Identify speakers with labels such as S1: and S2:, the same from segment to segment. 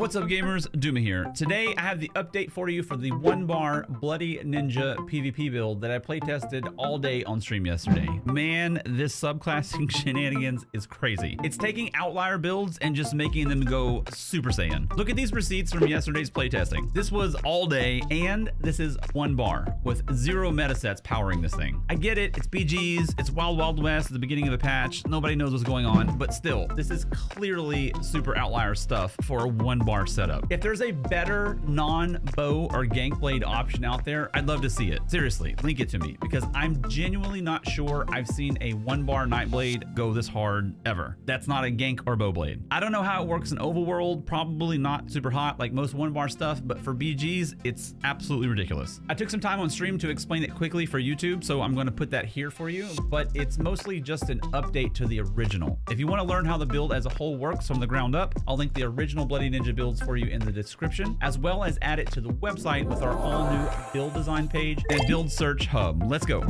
S1: What's up gamers, Dooma here. Today I have the update for you for the One Bar Bloody Ninja PvP build that I playtested all day on stream yesterday. Man, this subclassing shenanigans is crazy. It's taking outlier builds and just making them go Super Saiyan. Look at these receipts from yesterday's playtesting. This was all day and this is One Bar with 0 meta sets powering this thing. I get it, it's BGs, it's Wild Wild West at the beginning of a patch, nobody knows what's going on, but still, this is clearly super outlier stuff for a One Bar setup. If there's a better non-bow or gank blade option out there, I'd love to see it. Seriously, link it to me because I'm genuinely not sure I've seen a One Bar Nightblade go this hard ever. That's not a gank or bow blade. I don't know how it works in overworld, probably not super hot like most One Bar stuff, but for BGs, it's absolutely ridiculous. I took some time on stream to explain it quickly for YouTube, so I'm going to put that here for you, but it's mostly just an update to the original. If you want to learn how the build as a whole works from the ground up, I'll link the original Bloody Ninja builds for you in the description, as well as add it to the website with our all new build design page and build search hub. Let's go.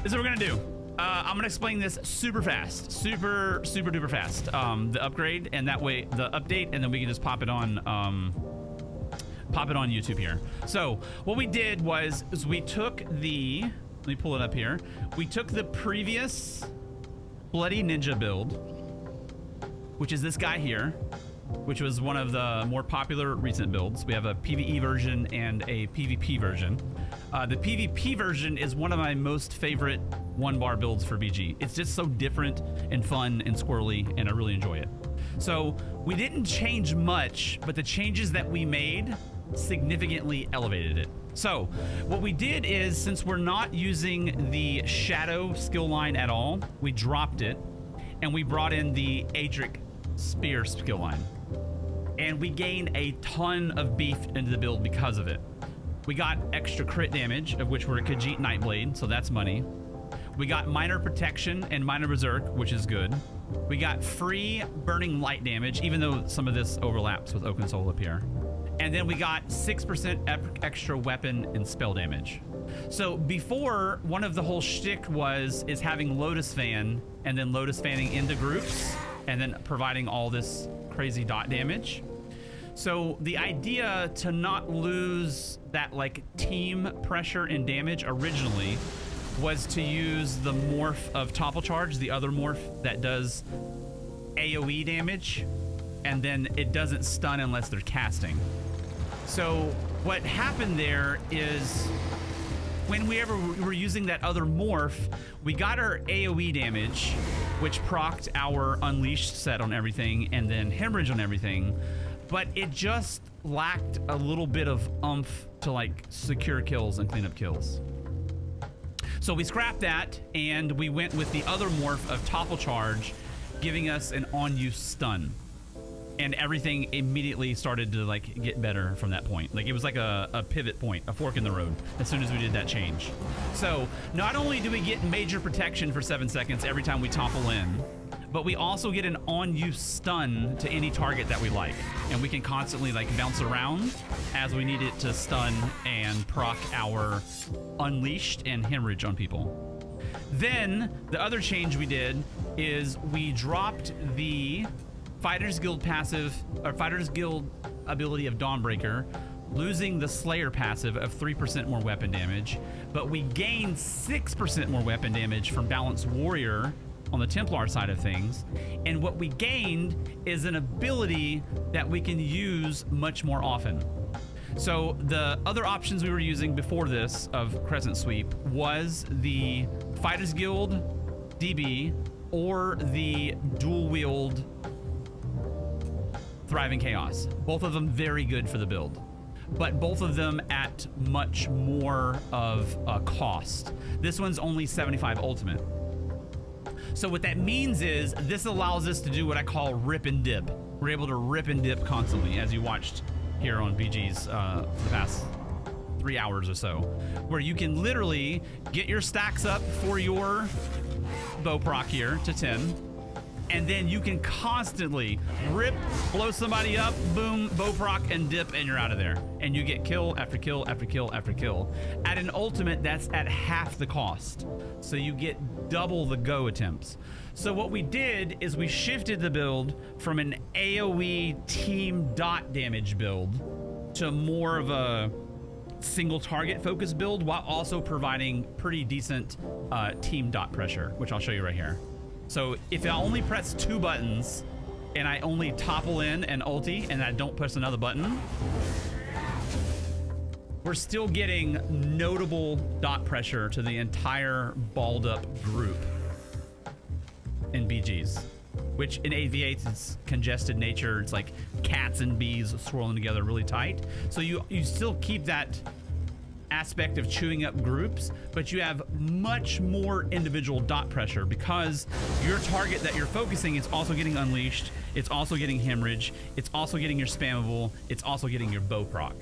S1: This is what we're gonna do. I'm gonna explain this super fast, super duper fast. The upgrade, and that way the update, and then we can just pop it on YouTube here. So what we did was we took the, let me pull it up here. We took the previous Bloody Ninja build, which is this guy here, which was one of the more popular recent builds. We have a PvE version and a PvP version. The PvP version is one of my most favorite One Bar builds for BG. It's just so different and fun and squirrely, and I really enjoy it. So we didn't change much, but the changes that we made significantly elevated it. So what we did is, since we're not using the Shadow skill line at all, we dropped it and we brought in the Adric Spear skill line. And we gained a ton of beef into the build because of it. We got extra crit damage, of which we're a Khajiit Nightblade, so that's money. We got minor protection and minor berserk, which is good. We got free burning light damage, even though some of this overlaps with Oaken Soul up here. And then we got 6% extra weapon and spell damage. So before, one of the whole shtick is having Lotus Fan and then Lotus Fanning into groups and then providing all this crazy dot damage. So the idea to not lose that like team pressure and damage originally was to use the morph of Topple Charge, the other morph that does AoE damage, and then it doesn't stun unless they're casting. So what happened there is when we were using that other morph, we got our AoE damage, which procced our Unleashed set on everything and then Hemorrhage on everything, but it just lacked a little bit of oomph to like secure kills and clean up kills. So we scrapped that and we went with the other morph of Topple Charge, giving us an on-use stun. And everything immediately started to like get better from that point. Like it was like a pivot point, a fork in the road, as soon as we did that change. So not only do we get major protection for 7 seconds every time we topple in, but we also get an on-use stun to any target that we like. And we can constantly like bounce around as we need it to stun and proc our Unleashed and Hemorrhage on people. Then the other change we did is we dropped the Fighters Guild passive, or Fighters Guild ability of Dawnbreaker, losing the Slayer passive of 3% more weapon damage, but we gained 6% more weapon damage from Balanced Warrior on the Templar side of things. And what we gained is an ability that we can use much more often. So the other options we were using before this of Crescent Sweep was the Fighters Guild DB or the dual wield Thriving Chaos. Both of them very good for the build, but both of them at much more of a cost. This one's only 75 ultimate. So what that means is this allows us to do what I call rip and dip. We're able to rip and dip constantly, as you watched here on BG's the past 3 hours or so, where you can literally get your stacks up for your bow proc here to 10, and then you can constantly rip, blow somebody up, boom, bow proc, and dip, and you're out of there. And you get kill after kill after kill after kill. At an ultimate, that's at half the cost. So you get double the go attempts. So what we did is we shifted the build from an AoE team dot damage build to more of a single target focus build, while also providing pretty decent team dot pressure, which I'll show you right here. So if I only press 2 buttons and I only topple in and ulti and I don't press another button, we're still getting notable dot pressure to the entire balled up group in BGs, which in AV8 it's congested nature. It's like cats and bees swirling together really tight. So you still keep that aspect of chewing up groups, but you have much more individual dot pressure because your target that you're focusing is also getting unleashed, it's also getting hemorrhage, it's also getting your spammable, it's also getting your bow proc.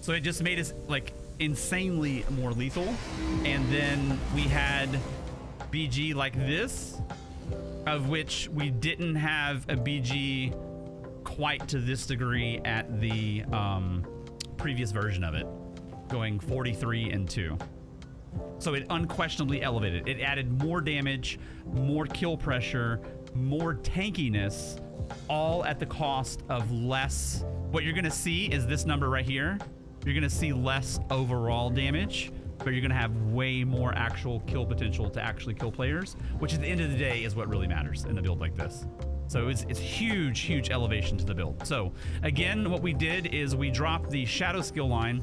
S1: So it just made us like insanely more lethal. And then we had BG like this, of which we didn't have a BG quite to this degree at the previous version of it, going 43 and 2. So it unquestionably elevated. It added more damage, more kill pressure, more tankiness, all at the cost of less. What you're gonna see is this number right here. You're gonna see less overall damage, but you're gonna have way more actual kill potential to actually kill players, which at the end of the day is what really matters in a build like this. So it's huge elevation to the build. So again, what we did is we dropped the Shadow skill line,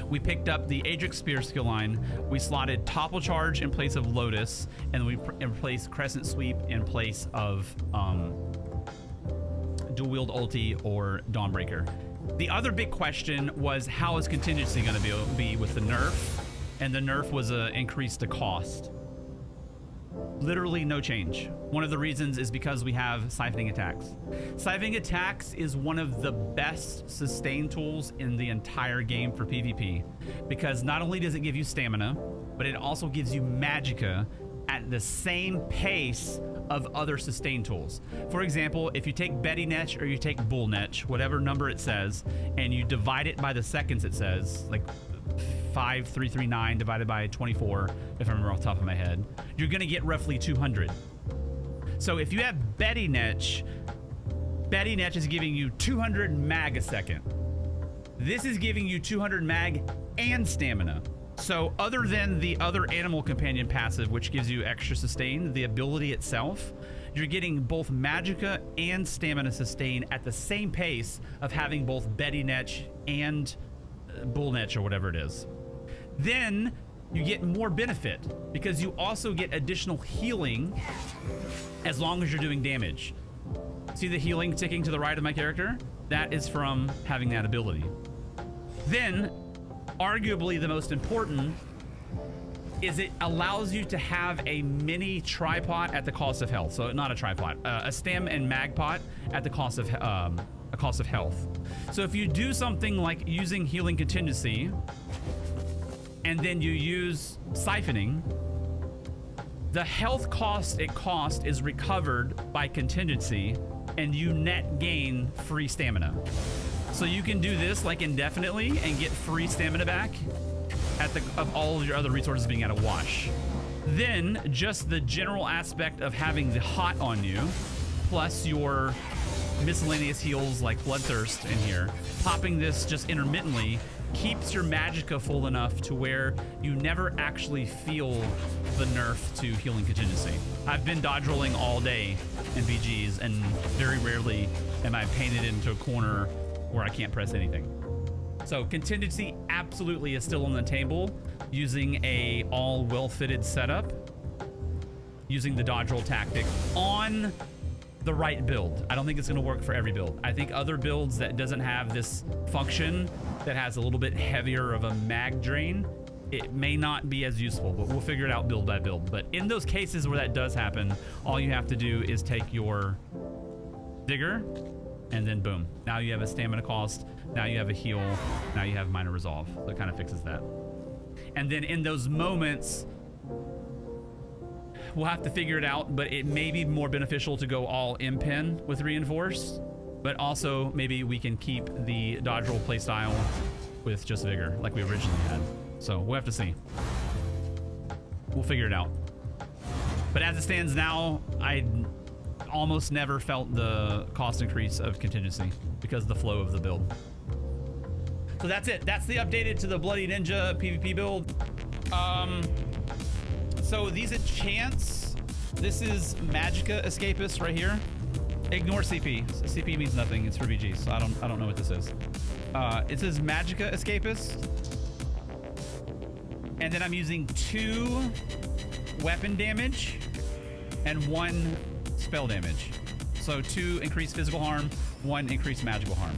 S1: we picked up the Adric Spear skill line, we slotted Topple Charge in place of Lotus, and we replaced Crescent Sweep in place of Dual Wield Ulti or Dawnbreaker. The other big question was, how is contingency going to be with the nerf? And the nerf was increased the cost. Literally no change. One of the reasons is because we have siphoning attacks. Siphoning attacks is one of the best sustain tools in the entire game for PvP, because not only does it give you stamina, but it also gives you magicka at the same pace of other sustain tools. For example, if you take Betty Netch or you take Bull Netch, whatever number it says, and you divide it by the seconds it says, like 5339 divided by 24, if I remember off the top of my head, you're gonna get roughly 200. So if you have Betty Netch is giving you 200 mag a second. This is giving you 200 mag and stamina. So other than the other animal companion passive, which gives you extra sustain, the ability itself, you're getting both magicka and stamina sustain at the same pace of having both Betty Netch and Bull Netch or whatever it is. Then you get more benefit because you also get additional healing as long as you're doing damage. See the healing ticking to the right of my character? That is from having that ability. Then, arguably the most important is it allows you to have a mini tripod at the cost of health. So not a tripod, a stem and mag pot at the cost of health. So if you do something like using healing contingency and then you use siphoning, the health cost it costs is recovered by contingency and you net gain free stamina. So you can do this like indefinitely and get free stamina back of all of your other resources being at a wash. Then just the general aspect of having the hot on you, plus your miscellaneous heals like Bloodthirst in here, popping this just intermittently keeps your magicka full enough to where you never actually feel the nerf to healing contingency. I've been dodge rolling all day in BGs and very rarely am I painted into a corner where I can't press anything. So contingency absolutely is still on the table using a all well-fitted setup, using the dodge roll tactic on the right build. I don't think it's gonna work for every build. I think other builds that doesn't have this function, that has a little bit heavier of a mag drain, it may not be as useful, but we'll figure it out build by build. But in those cases where that does happen, all you have to do is take your Digger and then boom. Now you have a stamina cost, now you have a heal, now you have minor resolve. So it kind of fixes that. And then in those moments We'll have to figure it out, but it may be more beneficial to go all impen with reinforced, but also maybe we can keep the dodge roll playstyle with just vigor like we originally had. So we'll have to see. We'll figure it out. But as it stands now, I almost never felt the cost increase of contingency because of the flow of the build. So that's it. That's the updated to the Bloody Ninja PvP build. So these enchants, this is Magicka Escapist right here. Ignore CP. CP means nothing. It's for VG, so I don't know what this is. It says Magicka Escapist. And then I'm using 2 weapon damage and 1 spell damage. So 2 increased physical harm, 1 increased magical harm.